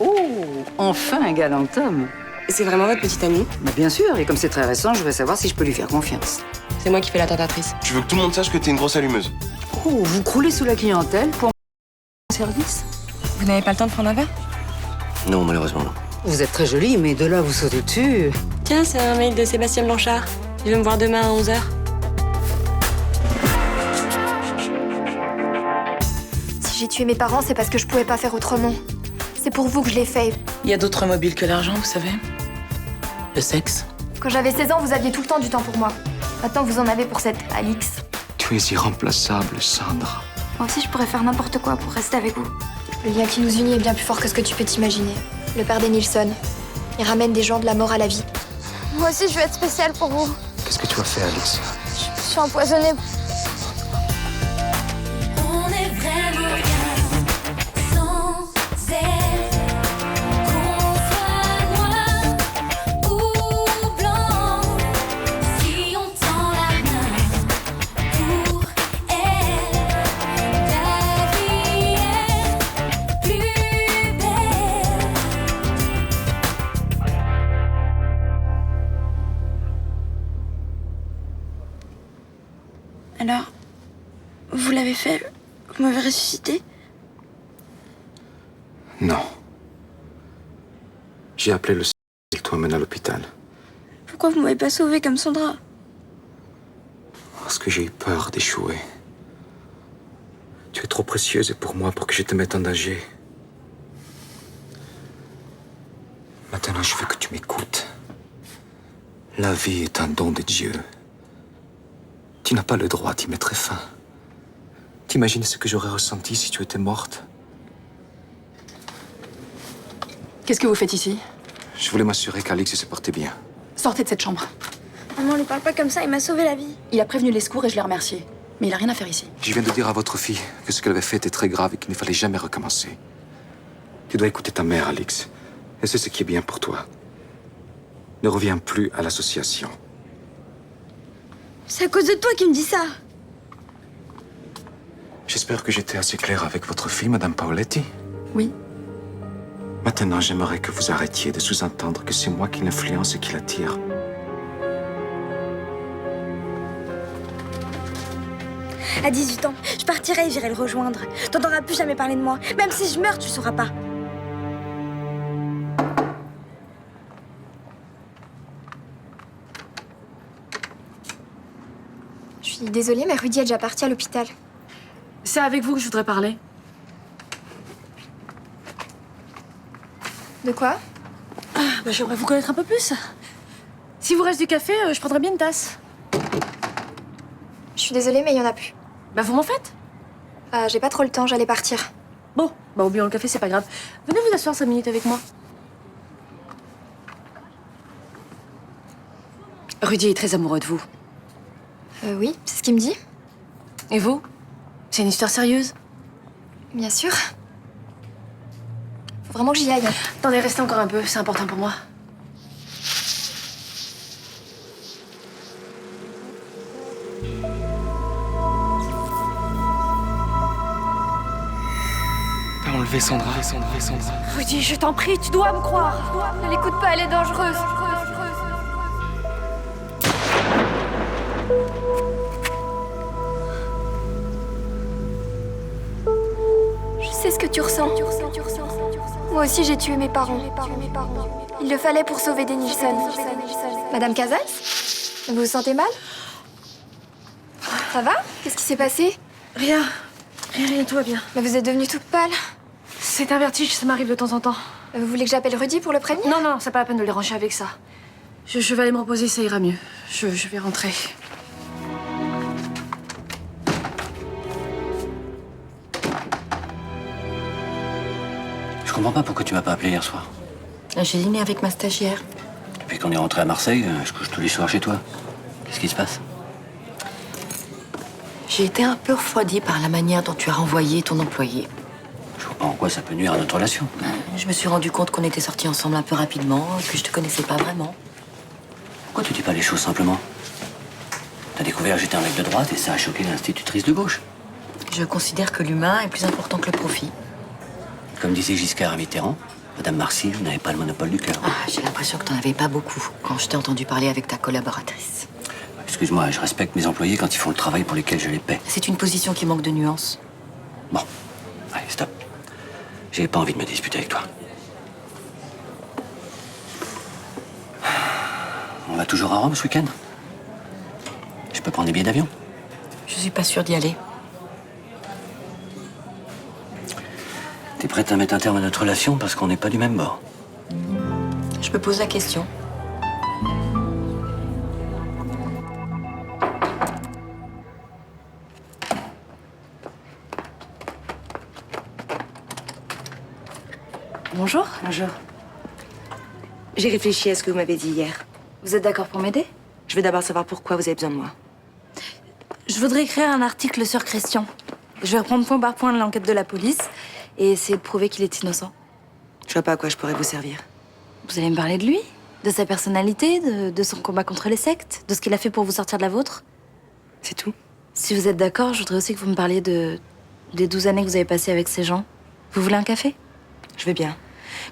Oh, enfin un galant homme. C'est vraiment votre petite amie? Bah, bien sûr, et comme c'est très récent, je voudrais savoir si je peux lui faire confiance. C'est moi qui fais la tentatrice. Tu veux que tout le monde sache que t'es une grosse allumeuse? Oh, vous croulez sous la clientèle pour un service? Vous n'avez pas le temps de prendre un verre? Non, malheureusement non. Vous êtes très jolie, mais de là à vous sauter dessus. Tiens, c'est un mail de Sébastien Blanchard. Il veut me voir demain à 11h. Si j'ai tué mes parents, c'est parce que je pouvais pas faire autrement. C'est pour vous que je l'ai fait. Il y a d'autres mobiles que l'argent, vous savez. Le sexe. Quand j'avais 16 ans, vous aviez tout le temps du temps pour moi. Maintenant, vous en avez pour cette Alix. Tu es irremplaçable, Sandra. Moi aussi, je pourrais faire n'importe quoi pour rester avec vous. Le lien qui nous unit est bien plus fort que ce que tu peux t'imaginer. Le père des Nilsson. Il ramène des gens de la mort à la vie. Moi aussi, je veux être spéciale pour vous. Qu'est-ce que tu as fait, Alix? Je suis empoisonnée. On est vraiment bien sans elle. Qu'on soit noir ou blanc, si on tend la main pour elle, la vie est plus belle. Alors, vous l'avez fait? Vous m'avez ressuscité? Non. J'ai appelé le il t'emmène à l'hôpital. Pourquoi vous m'avez pas sauvée comme Sandra? Parce que j'ai eu peur d'échouer. Tu es trop précieuse pour moi pour que je te mette en danger. Maintenant, je veux que tu m'écoutes. La vie est un don de Dieu. Tu n'as pas le droit d'y mettre fin. T'imagines ce que j'aurais ressenti si tu étais morte? Qu'est-ce que vous faites ici? Je voulais m'assurer qu'Alix se portait bien. Sortez de cette chambre. Maman, lui parle pas comme ça, il m'a sauvé la vie. Il a prévenu les secours et je l'ai remercié. Mais il a rien à faire ici. Je viens de dire à votre fille que ce qu'elle avait fait était très grave et qu'il ne fallait jamais recommencer. Tu dois écouter ta mère, Alix. Et c'est ce qui est bien pour toi. Ne reviens plus à l'association. C'est à cause de toi qu'il me dit ça. J'espère que j'étais assez clair avec votre fille, Madame Paoletti. Oui. Maintenant, j'aimerais que vous arrêtiez de sous-entendre que c'est moi qui l'influence et qui l'attire. À 18 ans, je partirai et j'irai le rejoindre. T'entendras plus jamais parler de moi. Même si je meurs, tu sauras pas. Je suis désolée, mais Rudy est déjà parti à l'hôpital. C'est avec vous que je voudrais parler. De quoi? J'aimerais vous connaître un peu plus. Si vous reste du café, je prendrais bien une tasse. Je suis désolée, mais il y en a plus. Vous m'en faites? J'ai pas trop le temps, j'allais partir. Bon, oublions le café, c'est pas grave. Venez vous asseoir 5 minutes avec moi. Rudy est très amoureux de vous. Oui, c'est ce qu'il me dit. Et vous? C'est une histoire sérieuse? Bien sûr. Faut vraiment que j'y aille. Attendez, restez encore un peu, c'est important pour moi. T'as enlevé Sandra. Rudy, je t'en prie, tu dois me croire. Ne l'écoute pas, elle est dangereuse. Je sais ce que tu ressens. Moi aussi, j'ai tué mes parents. Il le fallait pour sauver des Nilsson. Madame Casals, vous vous sentez mal? Ça va? Qu'est-ce qui s'est passé? Rien, tout va bien. Mais vous êtes devenue toute pâle. C'est un vertige, ça m'arrive de temps en temps. Vous voulez que j'appelle Rudy pour le prévenir? Non, c'est pas la peine de le déranger avec ça. Je vais aller me reposer, ça ira mieux. Je vais rentrer. Je comprends pas pourquoi tu m'as pas appelé hier soir. J'ai dîné avec ma stagiaire. Depuis qu'on est rentré à Marseille, je couche tous les soirs chez toi. Qu'est-ce qui se passe? J'ai été un peu refroidie par la manière dont tu as renvoyé ton employé. Je vois pas en quoi ça peut nuire à notre relation. Je me suis rendu compte qu'on était sortis ensemble un peu rapidement, que je te connaissais pas vraiment. Pourquoi tu dis pas les choses simplement? T'as découvert que j'étais un mec de droite et ça a choqué l'institutrice de gauche. Je considère que l'humain est plus important que le profit. Comme disait Giscard à Mitterrand, Madame Marcy, vous n'avez pas le monopole du cœur. Ah, j'ai l'impression que t'en avais pas beaucoup quand je t'ai entendu parler avec ta collaboratrice. Excuse-moi, je respecte mes employés quand ils font le travail pour lequel je les paie. C'est une position qui manque de nuances. Bon, allez, stop. J'ai pas envie de me disputer avec toi. On va toujours à Rome ce week-end? Je peux prendre des billets d'avion? Je suis pas sûre d'y aller. T'es prête à mettre un terme à notre relation parce qu'on n'est pas du même bord? Je me pose la question. Bonjour. Bonjour. J'ai réfléchi à ce que vous m'avez dit hier. Vous êtes d'accord pour m'aider? Je veux d'abord savoir pourquoi vous avez besoin de moi. Je voudrais écrire un article sur Christian. Je vais reprendre point par point l'enquête de la police et essayer de prouver qu'il est innocent. Je vois pas à quoi je pourrais vous servir. Vous allez me parler de lui? De sa personnalité? De son combat contre les sectes? De ce qu'il a fait pour vous sortir de la vôtre? C'est tout? Si vous êtes d'accord, je voudrais aussi que vous me parliez des 12 années que vous avez passées avec ces gens. Vous voulez un café? Je veux bien.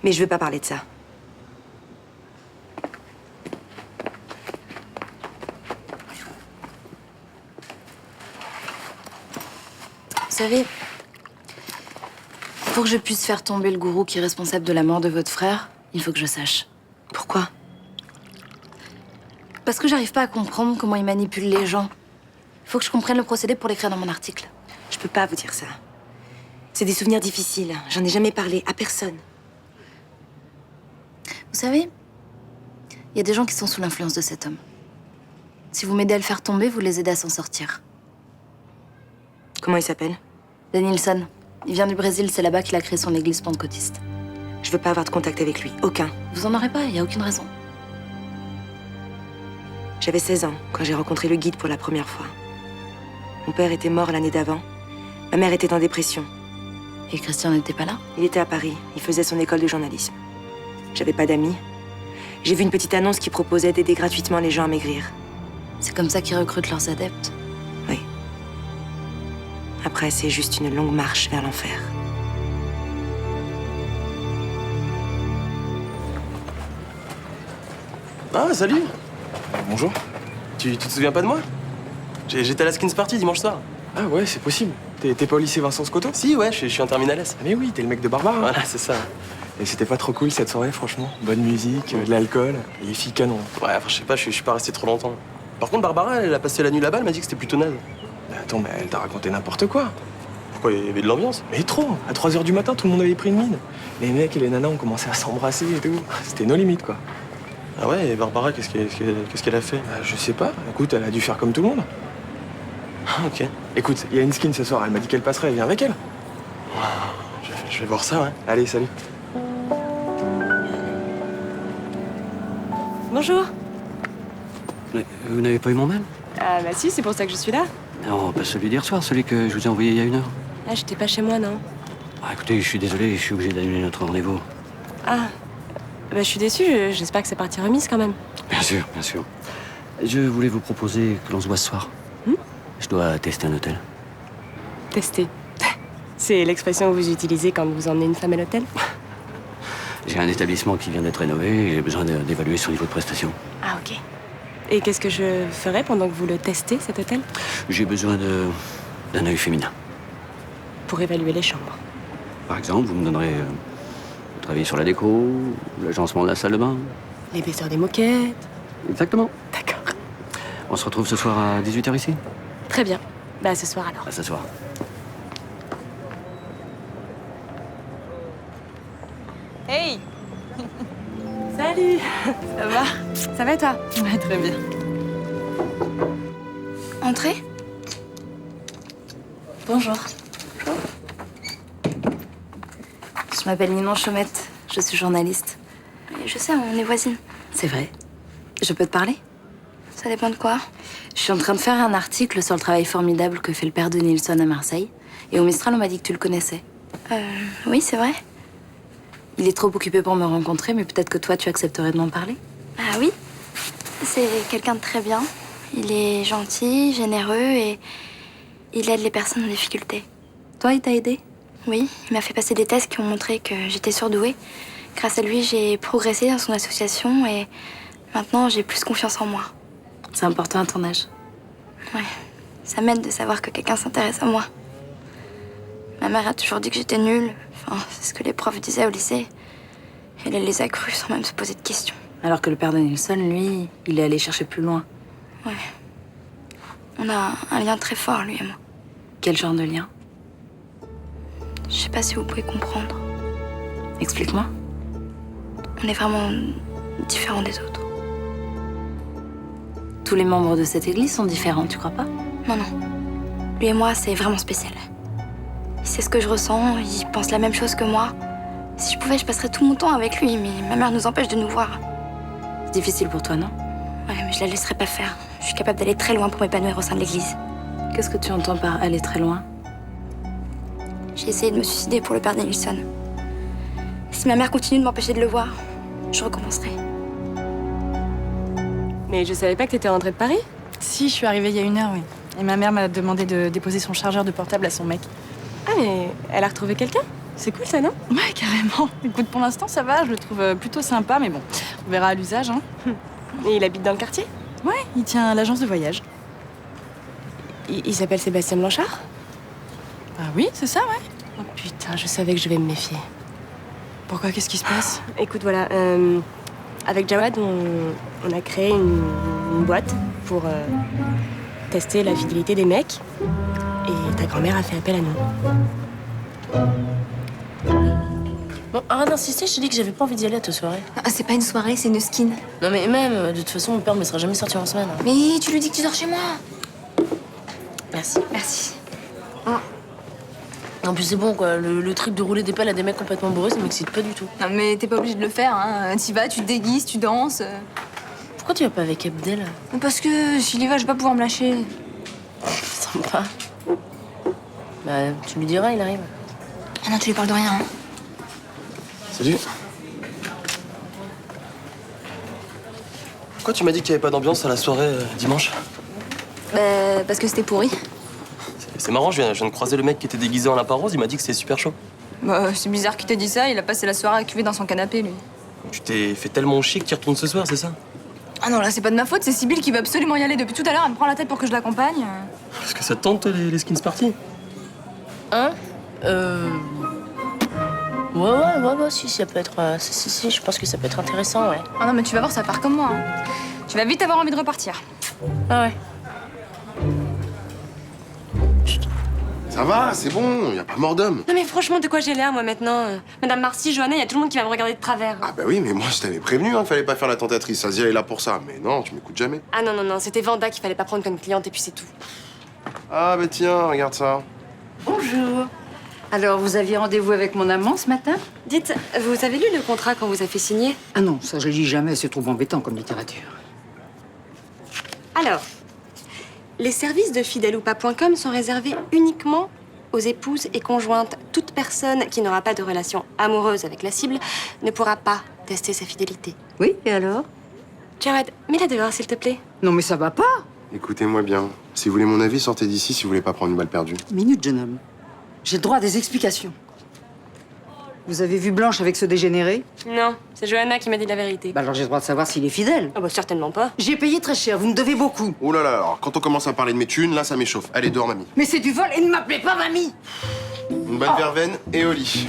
Mais je veux pas parler de ça. Vous savez, pour que je puisse faire tomber le gourou qui est responsable de la mort de votre frère, il faut que je sache. Pourquoi? Parce que j'arrive pas à comprendre comment il manipule les gens. Il faut que je comprenne le procédé pour l'écrire dans mon article. Je peux pas vous dire ça. C'est des souvenirs difficiles. J'en ai jamais parlé à personne. Vous savez, il y a des gens qui sont sous l'influence de cet homme. Si vous m'aidez à le faire tomber, vous les aidez à s'en sortir. Comment il s'appelle? Danielson. Il vient du Brésil, c'est là-bas qu'il a créé son église pentecôtiste. Je veux pas avoir de contact avec lui. Aucun. Vous en aurez pas, il y a aucune raison. J'avais 16 ans quand j'ai rencontré le guide pour la première fois. Mon père était mort l'année d'avant. Ma mère était en dépression. Et Christian n'était pas là? Il était à Paris. Il faisait son école de journalisme. J'avais pas d'amis. J'ai vu une petite annonce qui proposait d'aider gratuitement les gens à maigrir. C'est comme ça qu'ils recrutent leurs adeptes. Oui. Après, c'est juste une longue marche vers l'enfer. Ah, salut. Bonjour. Tu te souviens pas de moi? J'étais à la Skins Party dimanche soir. Ah ouais, c'est possible. T'es pas au lycée Vincent Scotto? Si, ouais, je suis en terminale S. Ah mais oui, t'es le mec de Barbara. Voilà, c'est ça. Et c'était pas trop cool cette soirée, franchement. Bonne musique, de l'alcool, et les filles canon. Ouais, enfin, je sais pas, je suis pas resté trop longtemps. Par contre, Barbara, elle a passé la nuit là-bas, elle m'a dit que c'était plutôt naze. Mais attends, mais elle t'a raconté n'importe quoi. Pourquoi, il y avait de l'ambiance? Mais trop. À 3h du matin, tout le monde avait pris une mine. Les mecs et les nanas ont commencé à s'embrasser et tout. C'était nos limites, quoi. Ah ouais, et Barbara, qu'est-ce qu'elle a fait? Bah, je sais pas. Écoute, elle a dû faire comme tout le monde. Ah, ok. Écoute, il y a une skin ce soir. Elle m'a dit qu'elle passerait. Viens avec elle. Je vais voir ça, ouais. Allez, salut. Bonjour. Mais vous n'avez pas eu mon mail? Ah bah si, c'est pour ça que je suis là. Non, pas celui d'hier soir, celui que je vous ai envoyé il y a 1 heure. Ah, j'étais pas chez moi, non. Ah, écoutez, je suis désolé, je suis obligé d'annuler notre rendez-vous. Ah, bah je suis déçue, j'espère que c'est partie remise quand même. Bien sûr, bien sûr. Je voulais vous proposer que l'on se voit ce soir. Je dois tester un hôtel. Tester. C'est l'expression que vous utilisez quand vous emmenez une femme à l'hôtel? J'ai un établissement qui vient d'être rénové et j'ai besoin d'évaluer son niveau de prestation. Ah, ok. Et qu'est-ce que je ferai pendant que vous le testez, cet hôtel? J'ai besoin d'un œil féminin. Pour évaluer les chambres. Par exemple, vous me donnerez le travail sur la déco, l'agencement de la salle de bain. L'épaisseur des moquettes. Exactement. D'accord. On se retrouve ce soir à 18h ici? Très bien. Bah, ce soir alors. À ce soir. Hey. Salut. Ça va? Ça va toi? Ouais, très bien. Entrez. Bonjour. Je m'appelle Ninon Chaumette. Je suis journaliste. Je sais, on est voisines. C'est vrai. Je peux te parler? Ça dépend de quoi? Je suis en train de faire un article sur le travail formidable que fait le père de Nilsson à Marseille. Et au Mistral, on m'a dit que tu le connaissais. Oui, c'est vrai. Il est trop occupé pour me rencontrer, mais peut-être que toi, tu accepterais de m'en parler? Ah oui. C'est quelqu'un de très bien. Il est gentil, généreux et il aide les personnes en difficulté. Toi, il t'a aidé? Oui, il m'a fait passer des tests qui ont montré que j'étais surdouée, Grâce à lui, j'ai progressé dans son association et maintenant j'ai plus confiance en moi. C'est important à ton âge. Ouais, ça m'aide de savoir que quelqu'un s'intéresse à moi. Ma mère a toujours dit que j'étais nulle. Enfin, c'est ce que les profs disaient au lycée. Elle les a crues sans même se poser de questions. Alors que le père de Nilsson, lui, il est allé chercher plus loin. Ouais. On a un lien très fort, lui et moi. Quel genre de lien? Je sais pas si vous pouvez comprendre. Explique-moi. On est vraiment différents des autres. Tous les membres de cette église sont différents, tu crois pas? Non, non. Lui et moi, c'est vraiment spécial. Il sait ce que je ressens, il pense la même chose que moi. Si je pouvais, je passerais tout mon temps avec lui, mais ma mère nous empêche de nous voir. C'est difficile pour toi, non? Ouais, mais je la laisserai pas faire. Je suis capable d'aller très loin pour m'épanouir au sein de l'église. Qu'est-ce que tu entends par aller très loin? J'ai essayé de me suicider pour le père de Nilsson. Si ma mère continue de m'empêcher de le voir, je recommencerai. Mais je savais pas que t'étais rentrée de Paris. Si, je suis arrivée il y a 1 heure, oui. Et ma mère m'a demandé de déposer son chargeur de portable à son mec. Ah, mais elle a retrouvé quelqu'un? C'est cool ça, non? Ouais, carrément. Écoute, pour l'instant, ça va, je le trouve plutôt sympa, mais bon, on verra à l'usage, hein. Et il habite dans le quartier? Ouais, il tient l'agence de voyage. Il s'appelle Sébastien Blanchard? Ah oui, c'est ça, ouais. Oh putain, je savais que je vais me méfier. Pourquoi? Qu'est-ce qui se passe? Écoute, voilà, avec Jawad, on a créé une boîte pour tester la fidélité des mecs. Et ta grand-mère a fait appel à nous. Bon, arrête d'insister, je t'ai dit que j'avais pas envie d'y aller à ta soirée. Ah, c'est pas une soirée, c'est une skin. Non mais même, de toute façon, mon père me laissera jamais sortir en semaine. Mais tu lui dis que tu dors chez moi. Merci. Merci. En plus, c'est bon, quoi. Le truc de rouler des pelles à des mecs complètement bourrés, ça m'excite pas du tout. Non, mais t'es pas obligé de le faire, hein. T'y vas, tu te déguises, tu danses. Pourquoi tu vas pas avec Abdel? Parce que s'il y va, je vais pas pouvoir me lâcher. Sympa. Bah, tu lui diras, il arrive. Ah non, tu lui parles de rien, hein. Salut. Pourquoi tu m'as dit qu'il n'y avait pas d'ambiance à la soirée dimanche? Bah, parce que c'était pourri. C'est marrant, je viens de croiser le mec qui était déguisé en lapin rose, il m'a dit que c'était super chaud. Bah, c'est bizarre qu'il t'ait dit ça, il a passé la soirée à cuver dans son canapé, lui. Tu t'es fait tellement chier que tu y retournes ce soir, c'est ça? Ah non, là, c'est pas de ma faute, c'est Sybille qui veut absolument y aller depuis tout à l'heure, elle me prend la tête pour que je l'accompagne. Est-ce que ça te tente, toi, les skins party? Hein? Ouais, si, ça peut être... si, je pense que ça peut être intéressant, ouais. Ah non, mais tu vas voir, ça va faire comme moi, hein. Tu vas vite avoir envie de repartir. Ah ouais. Ça va, c'est bon, y a pas mort d'homme. Non mais franchement, de quoi j'ai l'air, moi, maintenant? Madame Marcy, Johanna, y a tout le monde qui va me regarder de travers. Ah bah oui, mais moi je t'avais prévenu, hein, fallait pas faire la tentatrice. Asia est là pour ça. Mais non, tu m'écoutes jamais. Ah non, c'était Vanda qu'il fallait pas prendre comme cliente et puis c'est tout. Ah bah tiens, regarde ça. Bonjour. Alors, vous aviez rendez-vous avec mon amant ce matin? Dites, vous avez lu le contrat qu'on vous a fait signer? Ah non, ça je lis jamais, c'est trop embêtant comme littérature. Alors, les services de fideloupa.com sont réservés uniquement aux épouses et conjointes. Toute personne qui n'aura pas de relation amoureuse avec la cible ne pourra pas tester sa fidélité. Oui, et alors? Jawad, mets-la dehors, s'il te plaît. Non mais ça va pas. Écoutez-moi bien. Si vous voulez mon avis, sortez d'ici si vous voulez pas prendre une balle perdue. Minute, jeune homme. J'ai le droit à des explications. Vous avez vu Blanche avec ce dégénéré? Non, c'est Johanna qui m'a dit la vérité. Bah alors j'ai le droit de savoir s'il est fidèle. Ah bah certainement pas. J'ai payé très cher, vous me devez beaucoup. Oh là là, alors quand on commence à parler de mes thunes, là ça m'échauffe. Allez, dehors, mamie. Mais c'est du vol et ne m'appelez pas mamie. Une bonne verveine et au lit.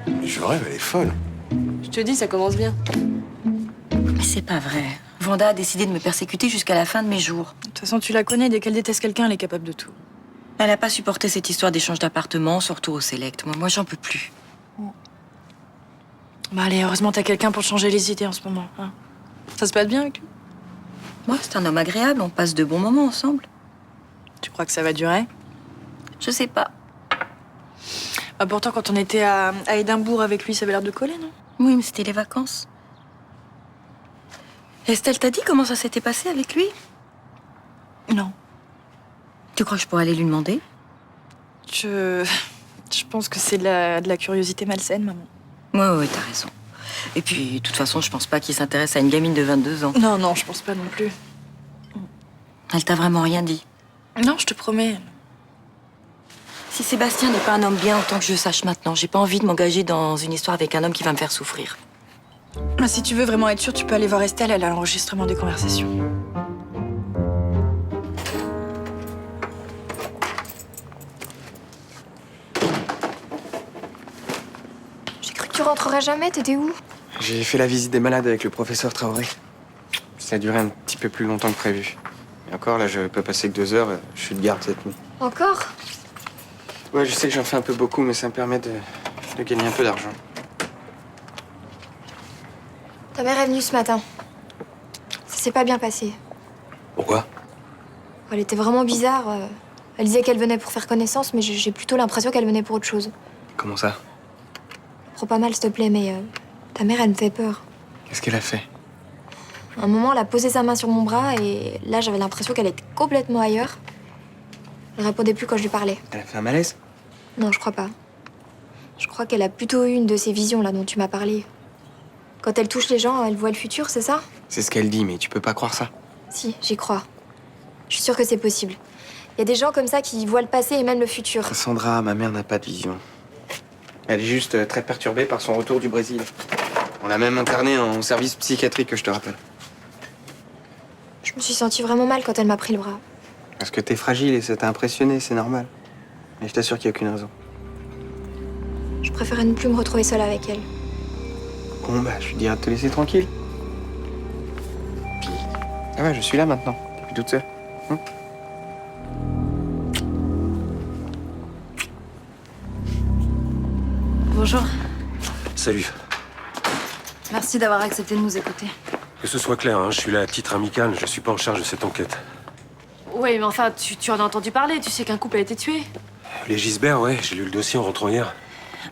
Mais je rêve, elle est folle. Je te dis, ça commence bien. Mais c'est pas vrai. Vanda a décidé de me persécuter jusqu'à la fin de mes jours. De toute façon, tu la connais, dès qu'elle déteste quelqu'un, elle est capable de tout. Elle a pas supporté cette histoire d'échange d'appartements, surtout au Select. Moi j'en peux plus. Bah allez, heureusement, t'as quelqu'un pour te changer les idées en ce moment, hein. Ça se passe bien avec lui? Moi, c'est un homme agréable, on passe de bons moments ensemble. Tu crois que ça va durer? Je sais pas. Bah pourtant, quand on était à Édimbourg avec lui, ça avait l'air de coller, non? Oui, mais c'était les vacances. Estelle t'a dit comment ça s'était passé avec lui? Non. Tu crois que je pourrais aller lui demander? Je pense que c'est de la curiosité malsaine, maman. Ouais, t'as raison. Et puis, de toute façon, je pense pas qu'il s'intéresse à une gamine de 22 ans. Non, je pense pas non plus. Elle t'a vraiment rien dit? Non, je te promets. Si Sébastien n'est pas un homme bien, autant que je sache maintenant. J'ai pas envie de m'engager dans une histoire avec un homme qui va me faire souffrir. Si tu veux vraiment être sûre, tu peux aller voir Estelle, elle a l'enregistrement des conversations. J'ai cru que tu rentrerais jamais, t'étais où? J'ai fait la visite des malades avec le professeur Traoré. Ça a duré un petit peu plus longtemps que prévu. Et encore, là, je peux passer que 2 heures. Je suis de garde cette nuit. Encore? Ouais, je sais que j'en fais un peu beaucoup, mais ça me permet de gagner un peu d'argent. Ta mère est venue ce matin. Ça s'est pas bien passé. Pourquoi? Elle était vraiment bizarre. Elle disait qu'elle venait pour faire connaissance, mais j'ai plutôt l'impression qu'elle venait pour autre chose. Comment ça? Prends pas mal, s'il te plaît, mais ta mère, elle me fait peur. Qu'est-ce qu'elle a fait? À un moment, elle a posé sa main sur mon bras et là, j'avais l'impression qu'elle était complètement ailleurs. Elle répondait plus quand je lui parlais. Elle a fait un malaise? Non, je crois pas. Je crois qu'elle a plutôt eu une de ces visions là dont tu m'as parlé. Quand elle touche les gens, elle voit le futur, c'est ça? C'est ce qu'elle dit, mais tu peux pas croire ça. Si, j'y crois. Je suis sûre que c'est possible. Il y a des gens comme ça qui voient le passé et même le futur. Sandra, ma mère n'a pas de vision. Elle est juste très perturbée par son retour du Brésil. On l'a même internée en service psychiatrique, je te rappelle. Je me suis sentie vraiment mal quand elle m'a pris le bras. Parce que t'es fragile et ça t'a impressionné, c'est normal. Mais je t'assure qu'il n'y a aucune raison. Je préférais ne plus me retrouver seule avec elle. Bon, bah, je lui dirais de te laisser tranquille. Puis, ah ouais, je suis là maintenant. T'es plus toute seule. Bonjour. Salut. Merci d'avoir accepté de nous écouter. Que ce soit clair, hein, je suis là à titre amical, je suis pas en charge de cette enquête. Oui, mais enfin, tu en as entendu parler. Tu sais qu'un couple a été tué. Les Gisbert, ouais, j'ai lu le dossier en rentrant hier.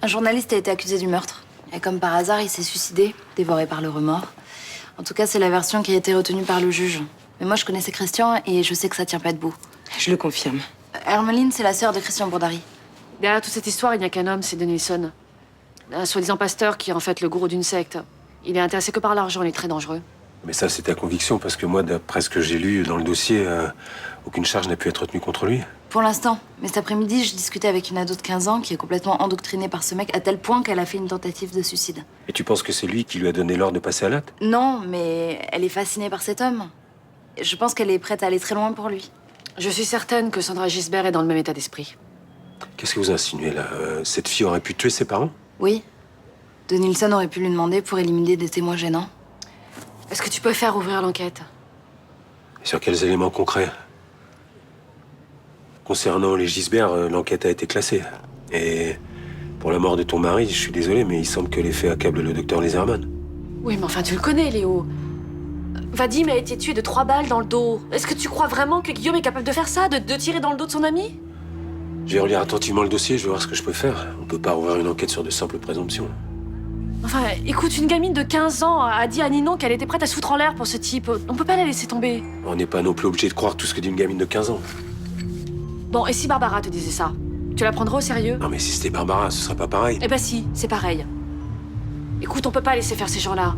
Un journaliste a été accusé du meurtre. Et comme par hasard, il s'est suicidé, dévoré par le remords. En tout cas, c'est la version qui a été retenue par le juge. Mais moi, je connaissais Christian et je sais que ça tient pas debout. Je le confirme. Hermeline, c'est la sœur de Christian Bourdary. Derrière toute cette histoire, il n'y a qu'un homme, c'est Denilson. Un soi-disant pasteur qui est en fait le gourou d'une secte. Il est intéressé que par l'argent, il est très dangereux. Mais ça, c'est ta conviction, parce que moi, d'après ce que j'ai lu dans le dossier, aucune charge n'a pu être retenue contre lui. Pour l'instant. Mais cet après-midi, je discutais avec une ado de 15 ans qui est complètement endoctrinée par ce mec à tel point qu'elle a fait une tentative de suicide. Et tu penses que c'est lui qui lui a donné l'ordre de passer à l'acte? Non, mais elle est fascinée par cet homme. Je pense qu'elle est prête à aller très loin pour lui. Je suis certaine que Sandra Gisbert est dans le même état d'esprit. Qu'est-ce que vous insinuez, là? Cette fille aurait pu tuer ses parents? Oui. Denilson aurait pu lui demander pour éliminer des témoins gênants. Est-ce que tu peux faire ouvrir l'enquête? Sur quels éléments concrets? Concernant les Gisbert, l'enquête a été classée. Et pour la mort de ton mari, je suis désolé, mais il semble que les faits accablent le docteur Leserman. Oui, mais enfin, tu le connais, Léo. Vadim a été tué de 3 balles dans le dos. Est-ce que tu crois vraiment que Guillaume est capable de faire ça, de tirer dans le dos de son ami? Je vais relire attentivement le dossier, je vais voir ce que je peux faire. On peut pas rouvrir une enquête sur de simples présomptions. Enfin, écoute, une gamine de 15 ans a dit à Ninon qu'elle était prête à se foutre en l'air pour ce type. On peut pas la laisser tomber. On n'est pas non plus obligé de croire tout ce que dit une gamine de 15 ans. Bon, et si Barbara te disait ça? Tu la prendrais au sérieux? Non mais si c'était Barbara, ce serait pas pareil. Eh ben si, c'est pareil. Écoute, on peut pas laisser faire ces gens-là.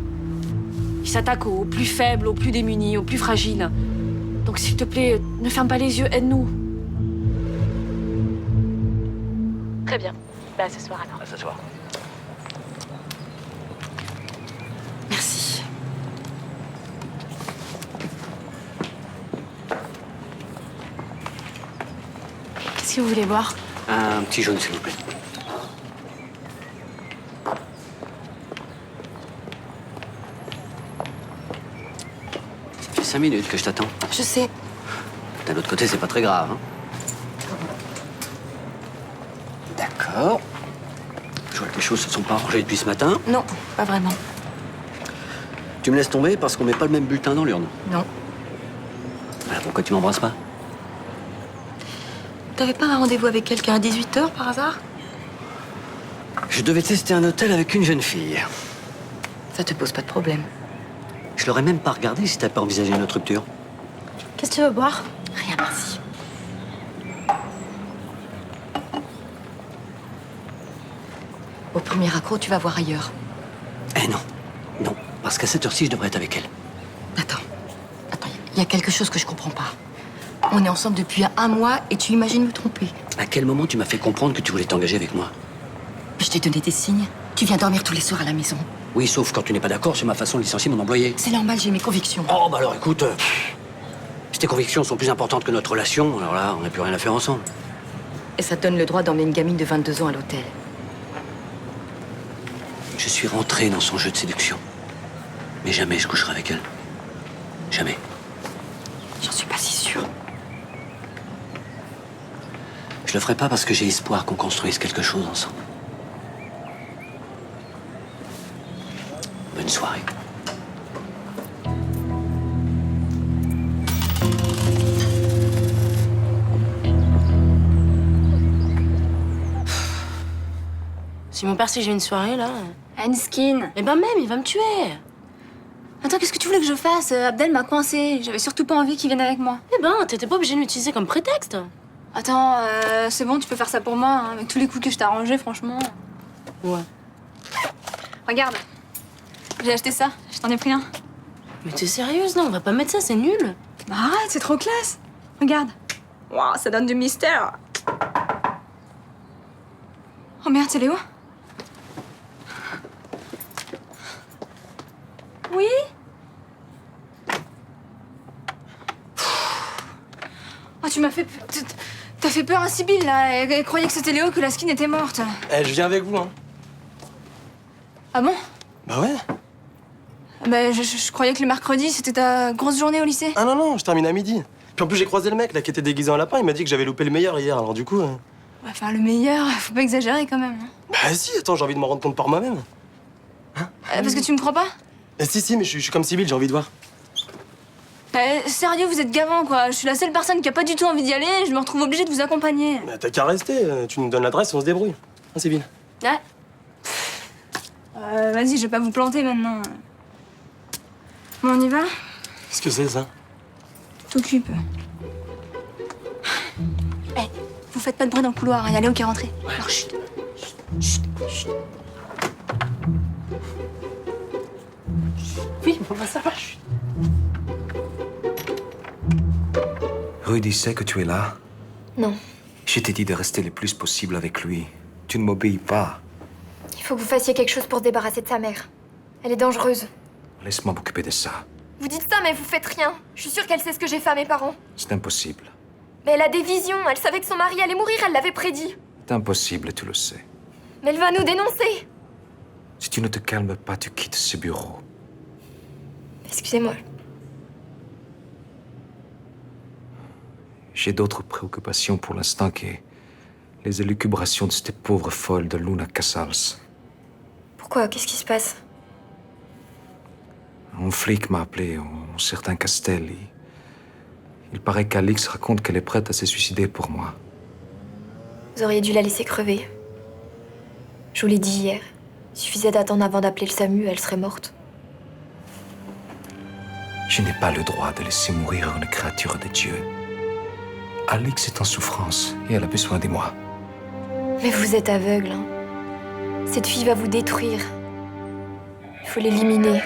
Ils s'attaquent aux plus faibles, aux plus démunis, aux plus fragiles. Donc s'il te plaît, ne ferme pas les yeux, aide-nous. Très bien. Bah, ce soir alors. Ce soir. Merci. Qu'est-ce que vous voulez boire? Un petit jaune, s'il vous plaît. Ça fait 5 minutes que je t'attends. Je sais. D'un autre côté, c'est pas très grave, hein. D'accord. Je vois que les choses se sont pas arrangées depuis ce matin. Non, pas vraiment. Tu me laisses tomber parce qu'on met pas le même bulletin dans l'urne. Non. Alors pourquoi tu m'embrasses pas? T'avais pas un rendez-vous avec quelqu'un à 18h par hasard? Je devais tester un hôtel avec une jeune fille. Ça te pose pas de problème. Je l'aurais même pas regardé si t'as pas envisagé une autre rupture. Qu'est-ce que tu veux boire? Rien, merci. Au premier accro, tu vas voir ailleurs. Eh non. Non. Parce qu'à cette heure-ci, je devrais être avec elle. Attends, il y a quelque chose que je comprends pas. On est ensemble depuis 1 mois et tu imagines me tromper. À quel moment tu m'as fait comprendre que tu voulais t'engager avec moi? Je t'ai donné des signes. Tu viens dormir tous les soirs à la maison. Oui, sauf quand tu n'es pas d'accord sur ma façon de licencier mon employé. C'est normal, j'ai mes convictions. Oh, bah alors écoute, si tes convictions sont plus importantes que notre relation, alors là, on n'a plus rien à faire ensemble. Et ça te donne le droit d'emmener une gamine de 22 ans à l'hôtel. Je suis rentré dans son jeu de séduction. Mais jamais je coucherai avec elle. Jamais. J'en suis pas si sûre. Je le ferai pas parce que j'ai espoir qu'on construise quelque chose ensemble. Bonne soirée. Si mon père sait que j'ai une soirée, là... Hanskin. Eh ben même, il va me tuer. Attends, qu'est-ce que tu voulais que je fasse? Abdel m'a coincé. J'avais surtout pas envie qu'il vienne avec moi. Eh ben, t'étais pas obligé de l'utiliser comme prétexte. Attends, c'est bon, tu peux faire ça pour moi, hein, avec tous les coups que je t'ai arrangés, franchement. Ouais. Regarde. J'ai acheté ça. Je t'en ai pris un. Mais t'es sérieuse, non? On va pas mettre ça, c'est nul. Bah arrête, c'est trop classe. Regarde. Waouh, ça donne du mystère. Oh merde, c'est Léo? Oui? Oh, tu m'as fait... T'as fait peur à Sibylle, là. Elle croyait que c'était Léo, que la skin était morte. Eh, je viens avec vous, hein. Ah bon? Bah ouais. Bah, je croyais que le mercredi, c'était ta grosse journée au lycée. Ah non, non, je termine à midi. Puis en plus, j'ai croisé le mec, là, qui était déguisé en lapin. Il m'a dit que j'avais loupé le meilleur hier, alors du coup... Ouais, enfin, le meilleur, faut pas exagérer, quand même. Bah si, attends, j'ai envie de m'en rendre compte par moi-même. Parce que tu me crois pas? Si, mais je suis comme Sibylle, j'ai envie de voir. Sérieux, vous êtes gavant, quoi. Je suis la seule personne qui a pas du tout envie d'y aller et je me retrouve obligée de vous accompagner. Bah t'as qu'à rester, tu nous donnes l'adresse et on se débrouille. Hein, Sibylle? Ouais. Vas-y, je vais pas vous planter maintenant. Bon, on y va? Qu'est-ce que c'est, ça? T'occupe. Eh, vous faites pas de bruit dans le couloir, il y a Léo qui est rentré. Ouais. Alors, chut. Oui, bon, bah ça va, chut. Rudy sait que tu es là. Non. Je t'ai dit de rester le plus possible avec lui. Tu ne m'obéis pas. Il faut que vous fassiez quelque chose pour se débarrasser de sa mère. Elle est dangereuse. Laisse-moi m'occuper de ça. Vous dites ça, mais vous faites rien. Je suis sûre qu'elle sait ce que j'ai fait à mes parents. C'est impossible. Mais elle a des visions. Elle savait que son mari allait mourir, elle l'avait prédit. C'est impossible, tu le sais. Mais elle va nous dénoncer. Si tu ne te calmes pas, tu quittes ce bureau. Excusez-moi. J'ai d'autres préoccupations pour l'instant que les élucubrations de cette pauvre folle de Luna Casals. Pourquoi? Qu'est-ce qui se passe? Un flic m'a appelé, un certain Castelli. Il paraît qu'Alix raconte qu'elle est prête à se suicider pour moi. Vous auriez dû la laisser crever. Je vous l'ai dit hier. Il suffisait d'attendre avant d'appeler le SAMU, elle serait morte. Je n'ai pas le droit de laisser mourir une créature de Dieu. Alix est en souffrance et elle a besoin de moi. Mais vous êtes aveugle, hein. Cette fille va vous détruire. Il faut l'éliminer.